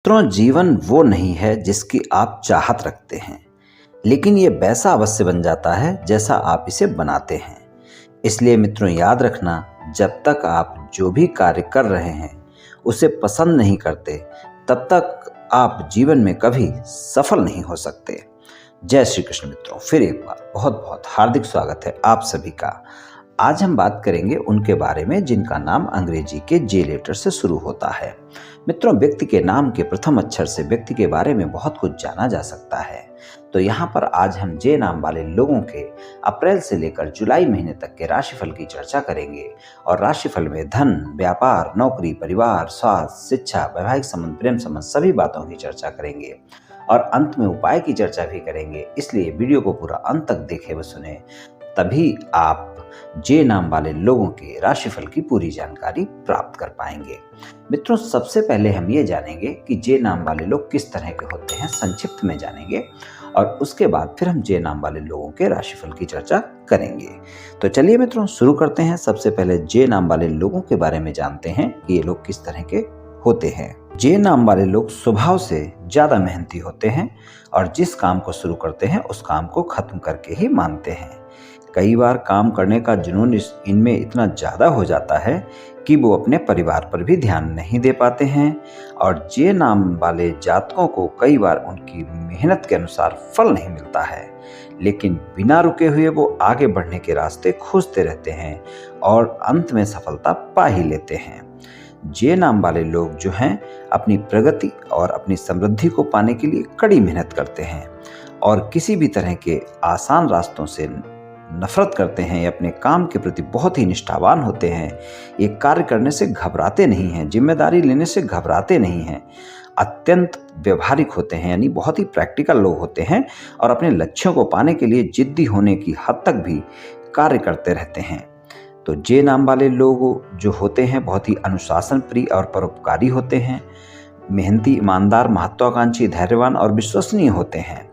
मित्रों, जीवन वो नहीं है जिसकी आप चाहत रखते हैं, लेकिन ये वैसा अवश्य बन जाता है जैसा आप इसे बनाते हैं। इसलिए मित्रों, याद रखना, जब तक आप जो भी कार्य कर रहे हैं उसे पसंद नहीं करते, तब तक आप जीवन में कभी सफल नहीं हो सकते। जय श्री कृष्ण मित्रों, फिर एक बार बहुत बहुत हार्दिक स्वागत है आप सभी का। आज हम बात करेंगे उनके बारे में जिनका नाम अंग्रेजी के जे लेटर से शुरू होता है। मित्रों, व्यक्ति के नाम के प्रथम अक्षर से व्यक्ति के बारे में बहुत कुछ जाना जा सकता है। तो यहाँ पर आज हम जे नाम वाले लोगों के अप्रैल से लेकर जुलाई महीने तक के राशिफल की चर्चा करेंगे। और राशिफल में धन, व्यापार, नौकरी, परिवार, स्वास्थ्य, शिक्षा, वैवाहिक संबंध, प्रेम संबंध, सभी बातों की चर्चा करेंगे और अंत में उपाय की चर्चा भी करेंगे। इसलिए वीडियो को पूरा अंत तक देखे व सुने, तभी आप जे नाम वाले लोगों के राशिफल की पूरी जानकारी प्राप्त कर पाएंगे। मित्रों, सबसे पहले हम ये जानेंगे कि जे नाम वाले लोग किस तरह के होते हैं, संक्षिप्त में जानेंगे, और उसके बाद फिर हम जे नाम वाले लोगों के राशिफल की चर्चा करेंगे। तो चलिए मित्रों, शुरू करते हैं। सबसे पहले जे नाम वाले लोगों के बारे में जानते हैं कि ये लोग किस तरह के होते हैं। जे नाम वाले लोग स्वभाव से ज्यादा मेहनती होते हैं और जिस काम को शुरू करते हैं उस काम को खत्म करके ही मानते हैं। कई बार काम करने का जुनून इनमें इतना ज़्यादा हो जाता है कि वो अपने परिवार पर भी ध्यान नहीं दे पाते हैं। और जे नाम वाले जातकों को कई बार उनकी मेहनत के अनुसार फल नहीं मिलता है, लेकिन बिना रुके हुए वो आगे बढ़ने के रास्ते खोजते रहते हैं और अंत में सफलता पा ही लेते हैं। जे नाम वाले लोग जो हैं, अपनी प्रगति और अपनी समृद्धि को पाने के लिए कड़ी मेहनत करते हैं और किसी भी तरह के आसान रास्तों से नफरत करते हैं। ये अपने काम के प्रति बहुत ही निष्ठावान होते हैं। ये कार्य करने से घबराते नहीं हैं, जिम्मेदारी लेने से घबराते नहीं हैं, अत्यंत व्यवहारिक होते हैं, यानी बहुत ही प्रैक्टिकल लोग होते हैं और अपने लक्ष्यों को पाने के लिए जिद्दी होने की हद तक भी कार्य करते रहते हैं। तो जे नाम वाले लोग जो होते हैं बहुत ही अनुशासन प्रिय और परोपकारी होते हैं, मेहनती, ईमानदार, महत्वाकांक्षी, धैर्यवान और विश्वसनीय होते हैं।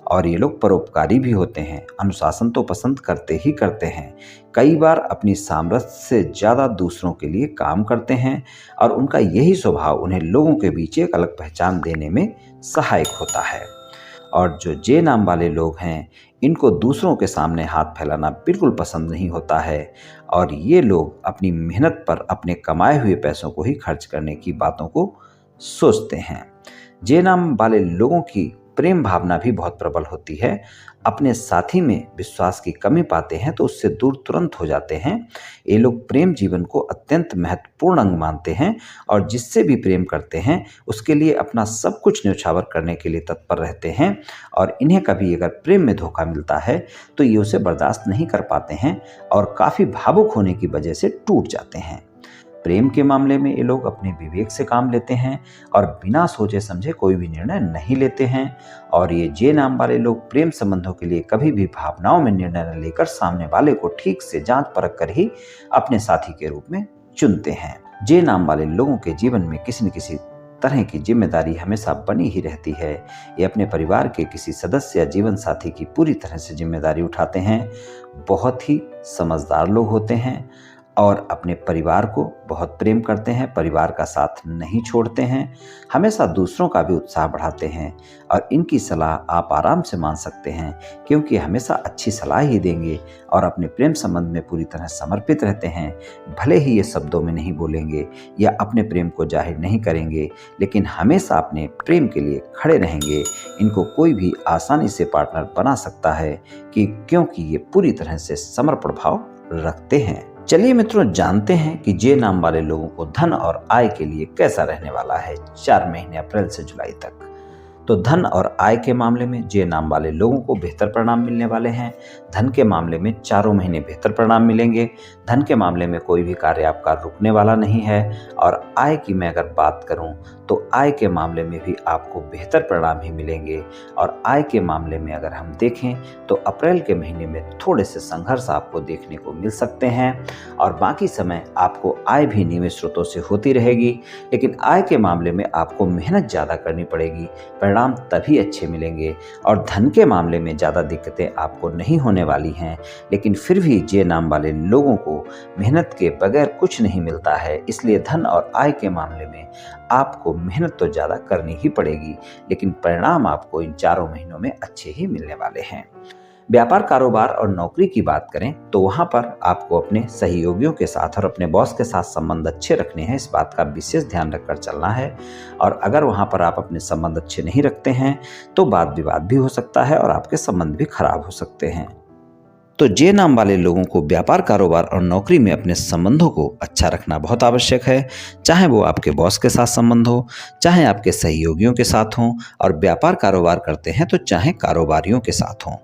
और ये लोग परोपकारी भी होते हैं। अनुशासन तो पसंद करते ही करते हैं, कई बार अपनी सामर्थ्य से ज़्यादा दूसरों के लिए काम करते हैं और उनका यही स्वभाव उन्हें लोगों के बीच एक अलग पहचान देने में सहायक होता है। और जो जे नाम वाले लोग हैं, इनको दूसरों के सामने हाथ फैलाना बिल्कुल पसंद नहीं होता है और ये लोग अपनी मेहनत पर अपने कमाए हुए पैसों को ही खर्च करने की बातों को सोचते हैं। जे नाम वाले लोगों की प्रेम भावना भी बहुत प्रबल होती है। अपने साथी में विश्वास की कमी पाते हैं तो उससे दूर तुरंत हो जाते हैं। ये लोग प्रेम जीवन को अत्यंत महत्वपूर्ण अंग मानते हैं और जिससे भी प्रेम करते हैं उसके लिए अपना सब कुछ न्यौछावर करने के लिए तत्पर रहते हैं। और इन्हें कभी अगर प्रेम में धोखा मिलता है तो ये उसे बर्दाश्त नहीं कर पाते हैं और काफ़ी भावुक होने की वजह से टूट जाते हैं। प्रेम के मामले में ये लोग अपने विवेक से काम लेते हैं और बिना सोचे समझे कोई भी निर्णय नहीं लेते हैं। और ये जे नाम वाले लोग प्रेम संबंधों के लिए कभी भी भावनाओं में निर्णय न लेकर सामने वाले को ठीक से जांच परख कर ही अपने साथी के रूप में चुनते हैं। जे नाम वाले लोगों के जीवन में किसी न किसी तरह की जिम्मेदारी हमेशा बनी ही रहती है। ये अपने परिवार के किसी सदस्य या जीवन साथी की पूरी तरह से जिम्मेदारी उठाते हैं। बहुत ही समझदार लोग होते हैं और अपने परिवार को बहुत प्रेम करते हैं, परिवार का साथ नहीं छोड़ते हैं, हमेशा दूसरों का भी उत्साह बढ़ाते हैं और इनकी सलाह आप आराम से मान सकते हैं क्योंकि हमेशा अच्छी सलाह ही देंगे और अपने प्रेम संबंध में पूरी तरह समर्पित रहते हैं। भले ही ये शब्दों में नहीं बोलेंगे या अपने प्रेम को जाहिर नहीं करेंगे, लेकिन हमेशा अपने प्रेम के लिए खड़े रहेंगे। इनको कोई भी आसानी से पार्टनर बना सकता है क्योंकि ये पूरी तरह से समर्पण भाव रखते हैं। चलिए मित्रों, जानते हैं कि जे नाम वाले लोगों को धन और आय के लिए कैसा रहने वाला है 4 महीने अप्रैल से जुलाई तक। तो धन और आय के मामले में जे नाम वाले लोगों को बेहतर परिणाम मिलने वाले हैं। धन के मामले में चारों महीने बेहतर परिणाम मिलेंगे। धन के मामले में कोई भी कार्य आपका रुकने वाला नहीं है। और आय की मैं अगर बात करूं तो आय के मामले में भी आपको बेहतर परिणाम ही मिलेंगे। और आय के मामले में अगर हम देखें तो अप्रैल के महीने में थोड़े से संघर्ष आपको देखने को मिल सकते हैं और बाकी समय आपको आय भी नियमित स्रोतों से होती रहेगी। लेकिन आय के मामले में आपको मेहनत ज़्यादा करनी पड़ेगी, परिणाम तभी अच्छे मिलेंगे। और धन के मामले में ज़्यादा दिक्कतें आपको नहीं होने वाली हैं, लेकिन फिर भी जे नाम वाले लोगों को मेहनत के बगैर कुछ नहीं मिलता है। इसलिए धन और आय के मामले में आपको मेहनत तो ज़्यादा करनी ही पड़ेगी, लेकिन परिणाम आपको इन 4 महीनों में अच्छे ही मिलने वाले हैं। व्यापार, कारोबार और नौकरी की बात करें तो वहाँ पर आपको अपने सहयोगियों के साथ और अपने बॉस के साथ संबंध अच्छे रखने हैं, इस बात का विशेष ध्यान रखकर चलना है। और अगर वहाँ पर आप अपने संबंध अच्छे नहीं रखते हैं तो वाद विवाद भी हो सकता है और आपके संबंध भी खराब हो सकते हैं। तो जे नाम वाले लोगों को व्यापार, कारोबार और नौकरी में अपने संबंधों को अच्छा रखना बहुत आवश्यक है, चाहे वो आपके बॉस के साथ संबंध हो, चाहे आपके सहयोगियों के साथ हों, और व्यापार कारोबार करते हैं तो चाहे कारोबारियों के साथ हों,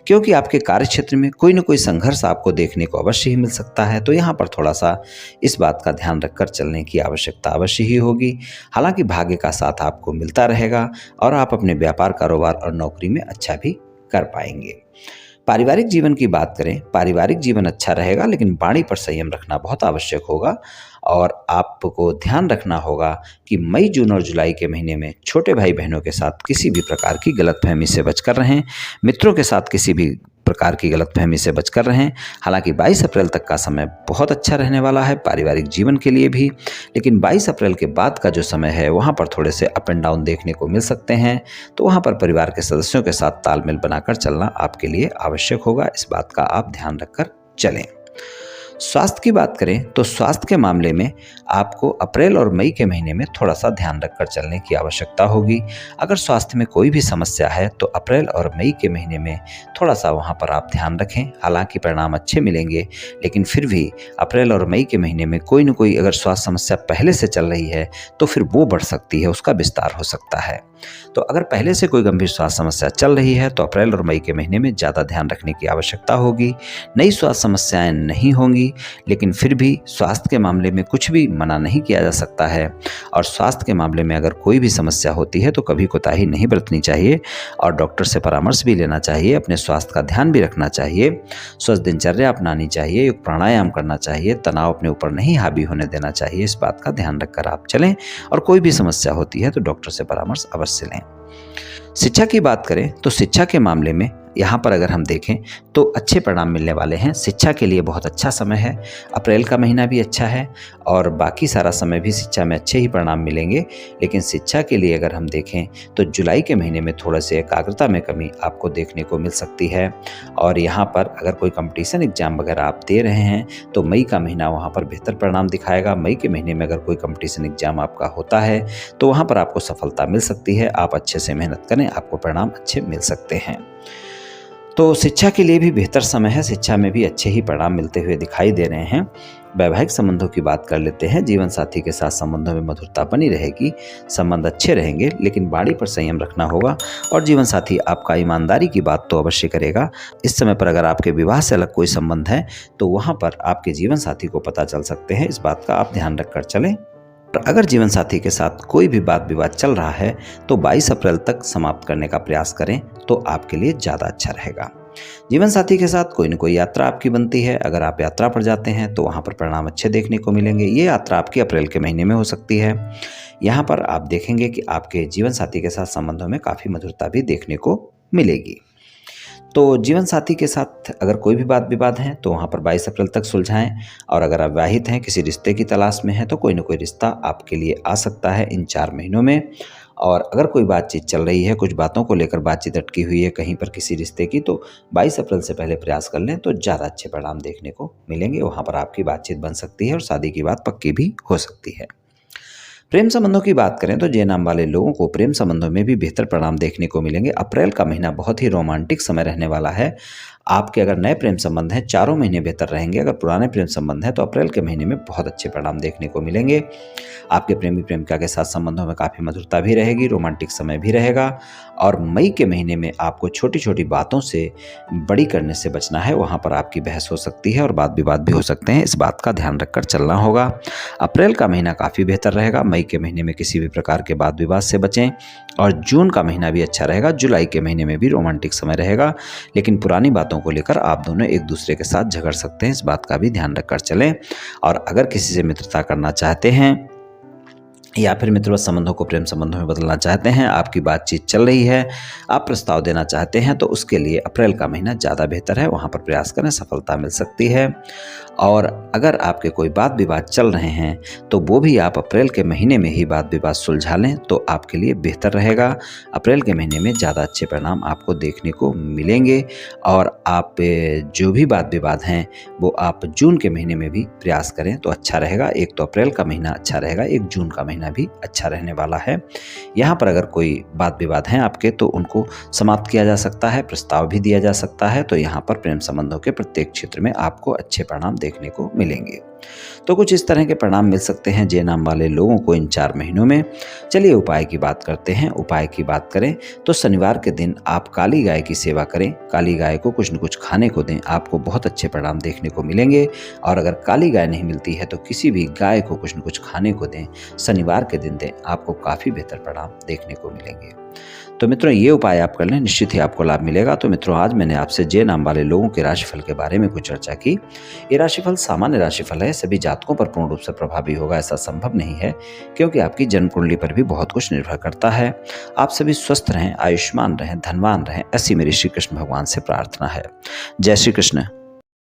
क्योंकि आपके कार्य क्षेत्र में कोई न कोई संघर्ष आपको देखने को अवश्य ही मिल सकता है। तो यहाँ पर थोड़ा सा इस बात का ध्यान रखकर चलने की आवश्यकता अवश्य ही होगी। हालांकि भाग्य का साथ आपको मिलता रहेगा और आप अपने व्यापार, कारोबार और नौकरी में अच्छा भी कर पाएंगे। पारिवारिक जीवन की बात करें, पारिवारिक जीवन अच्छा रहेगा, लेकिन वाणी पर संयम रखना बहुत आवश्यक होगा और आपको ध्यान रखना होगा कि मई, जून और जुलाई के महीने में छोटे भाई बहनों के साथ किसी भी प्रकार की गलतफहमी से बचकर रहें, मित्रों के साथ किसी भी प्रकार की गलतफहमी से बचकर रहें। हालांकि 22 अप्रैल तक का समय बहुत अच्छा रहने वाला है पारिवारिक जीवन के लिए भी, लेकिन 22 अप्रैल के बाद का जो समय है वहाँ पर थोड़े से अप एंड डाउन देखने को मिल सकते हैं। तो वहाँ पर परिवार के सदस्यों के साथ तालमेल बनाकर चलना आपके लिए आवश्यक होगा, इस बात का आप ध्यान रखकर चलें। स्वास्थ्य की बात करें तो स्वास्थ्य के मामले में आपको अप्रैल और मई के महीने में थोड़ा सा ध्यान रखकर चलने की आवश्यकता होगी। अगर स्वास्थ्य में कोई भी समस्या है तो अप्रैल और मई के महीने में थोड़ा सा वहाँ पर आप ध्यान रखें। हालांकि परिणाम अच्छे मिलेंगे, लेकिन फिर भी अप्रैल और मई के महीने में कोई न कोई अगर स्वास्थ्य समस्या पहले से चल रही है तो फिर वो बढ़ सकती है, उसका विस्तार हो सकता है। तो अगर पहले से कोई गंभीर स्वास्थ्य समस्या चल रही है तो अप्रैल और मई के महीने में ज़्यादा ध्यान रखने की आवश्यकता होगी। नई स्वास्थ्य समस्याएं नहीं होंगी, लेकिन फिर भी स्वास्थ्य के मामले में कुछ भी मना नहीं किया जा सकता है। और स्वास्थ्य के मामले में अगर कोई भी समस्या होती है तो कभी कोताही नहीं बरतनी चाहिए और डॉक्टर से परामर्श भी लेना चाहिए। अपने स्वास्थ्य का ध्यान भी रखना चाहिए, स्वस्थ दिनचर्या अपनानी चाहिए, योग प्राणायाम करना चाहिए, तनाव अपने ऊपर नहीं हावी होने देना चाहिए। इस बात का ध्यान रखकर आप चलें और कोई भी समस्या होती है तो डॉक्टर से परामर्श अवश्य लें। शिक्षा की बात करें तो शिक्षा के मामले में यहाँ पर अगर हम देखें तो अच्छे परिणाम मिलने वाले हैं। शिक्षा के लिए बहुत अच्छा समय है, अप्रैल का महीना भी अच्छा है और बाकी सारा समय भी शिक्षा में अच्छे ही परिणाम मिलेंगे। लेकिन शिक्षा के लिए अगर हम देखें तो जुलाई के महीने में थोड़ा से एकाग्रता में कमी आपको देखने को मिल सकती है। और यहाँ पर अगर कोई कंपटीशन एग्जाम वगैरह आप दे रहे हैं तो मई का महीना वहाँ पर बेहतर परिणाम दिखाएगा। मई के महीने में अगर कोई कंपटीशन एग्जाम आपका होता है तो वहाँ पर आपको सफलता मिल सकती है। आप अच्छे से मेहनत करें, आपको परिणाम अच्छे मिल सकते हैं। तो शिक्षा के लिए भी बेहतर समय है, शिक्षा में भी अच्छे ही परिणाम मिलते हुए दिखाई दे रहे हैं। वैवाहिक संबंधों की बात कर लेते हैं। जीवन साथी के साथ संबंधों में मधुरता बनी रहेगी, संबंध अच्छे रहेंगे, लेकिन वाणी पर संयम रखना होगा और जीवन साथी आपका ईमानदारी की बात तो अवश्य करेगा। इस समय पर अगर आपके विवाह से अलग कोई संबंध है तो वहाँ पर आपके जीवन साथी को पता चल सकते हैं, इस बात का आप ध्यान रखकर चलें। और अगर जीवन साथी के साथ कोई भी वाद विवाद चल रहा है तो 22 अप्रैल तक समाप्त करने का प्रयास करें तो आपके लिए ज़्यादा अच्छा रहेगा। जीवन साथी के साथ कोई न कोई यात्रा आपकी बनती है। अगर आप यात्रा पर जाते हैं तो वहाँ पर परिणाम अच्छे देखने को मिलेंगे। ये यात्रा आपकी अप्रैल के महीने में हो सकती है। यहाँ पर आप देखेंगे कि आपके जीवन साथी के साथ संबंधों में काफ़ी मधुरता भी देखने को मिलेगी। तो जीवन साथी के साथ अगर कोई भी वाद विवाद है तो वहाँ पर 22 अप्रैल तक सुलझाएं। और अगर आप विवाहित हैं, किसी रिश्ते की तलाश में हैं तो कोई न कोई रिश्ता आपके लिए आ सकता है इन 4 महीनों में। और अगर कोई बातचीत चल रही है, कुछ बातों को लेकर बातचीत अटकी हुई है कहीं पर किसी रिश्ते की, तो 22 अप्रैल से पहले प्रयास कर लें तो ज़्यादा अच्छे परिणाम देखने को मिलेंगे। वहाँ पर आपकी बातचीत बन सकती है और शादी की बात पक्की भी हो सकती है। प्रेम संबंधों की बात करें तो जे नाम वाले लोगों को प्रेम संबंधों में भी बेहतर परिणाम देखने को मिलेंगे। अप्रैल का महीना बहुत ही रोमांटिक समय रहने वाला है। आपके अगर नए प्रेम संबंध हैं, चारों महीने बेहतर रहेंगे। अगर पुराने प्रेम संबंध हैं तो अप्रैल के महीने में बहुत अच्छे परिणाम देखने को मिलेंगे। आपके प्रेमी प्रेमिका के साथ संबंधों में काफ़ी मधुरता भी रहेगी, रोमांटिक समय भी रहेगा। और मई के महीने में आपको छोटी छोटी बातों से बड़ी करने से बचना है। वहाँ पर आपकी बहस हो सकती है और वाद विवाद भी हो सकते हैं, इस बात का ध्यान रखकर चलना होगा। अप्रैल का महीना काफ़ी बेहतर रहेगा। मई के महीने में किसी भी प्रकार के वाद विवाद से बचें और जून का महीना भी अच्छा रहेगा। जुलाई के महीने में भी रोमांटिक समय रहेगा, लेकिन पुरानी बातों को लेकर आप दोनों एक दूसरे के साथ झगड़ सकते हैं, इस बात का भी ध्यान रखकर चलें। और अगर किसी से मित्रता करना चाहते हैं या फिर मित्रों संबंधों को प्रेम संबंधों में बदलना चाहते हैं, आपकी बातचीत चल रही है, आप प्रस्ताव देना चाहते हैं, तो उसके लिए अप्रैल का महीना ज़्यादा बेहतर है, वहाँ पर प्रयास करें, सफलता मिल सकती है। और अगर आपके कोई वाद विवाद चल रहे हैं तो वो भी आप अप्रैल के महीने में ही वाद विवाद सुलझा लें तो आपके लिए बेहतर रहेगा। अप्रैल के महीने में ज़्यादा अच्छे परिणाम आपको देखने को मिलेंगे और आप जो भी वाद विवाद हैं वो आप जून के महीने में भी प्रयास करें तो अच्छा रहेगा। एक तो अप्रैल का महीना अच्छा रहेगा, एक जून का महीना भी अच्छा रहने वाला है। यहाँ पर अगर कोई वाद विवाद हैं आपके तो उनको समाप्त किया जा सकता है, प्रस्ताव भी दिया जा सकता है। तो यहाँ पर प्रेम संबंधों के प्रत्येक क्षेत्र में आपको अच्छे परिणाम देखने को मिलेंगे। तो कुछ इस तरह के परिणाम मिल सकते हैं जे नाम वाले लोगों को इन 4 महीनों में। चलिए उपाय की बात करते हैं। उपाय की बात करें तो शनिवार के दिन आप काली गाय की सेवा करें, काली गाय को कुछ न कुछ खाने को दें, आपको बहुत अच्छे परिणाम देखने को मिलेंगे। और अगर काली गाय नहीं मिलती है तो किसी भी गाय को कुछ न कुछ खाने को दें, शनिवार के दिन दें, आपको काफ़ी बेहतर परिणाम देखने को मिलेंगे। तो मित्रों ये उपाय आप कर लें, निश्चित ही आपको लाभ मिलेगा। तो मित्रों आज मैंने आपसे जे नाम वाले लोगों के राशिफल के बारे में कुछ चर्चा की। ये राशिफल सामान्य राशिफल है, सभी जातकों पर पूर्ण रूप से प्रभावी होगा ऐसा संभव नहीं है, क्योंकि आपकी जन्म कुंडली पर भी बहुत कुछ निर्भर करता है। आप सभी स्वस्थ रहें, आयुष्मान रहें, धनवान रहें, ऐसी मेरी श्री कृष्ण भगवान से प्रार्थना है। जय श्री कृष्ण।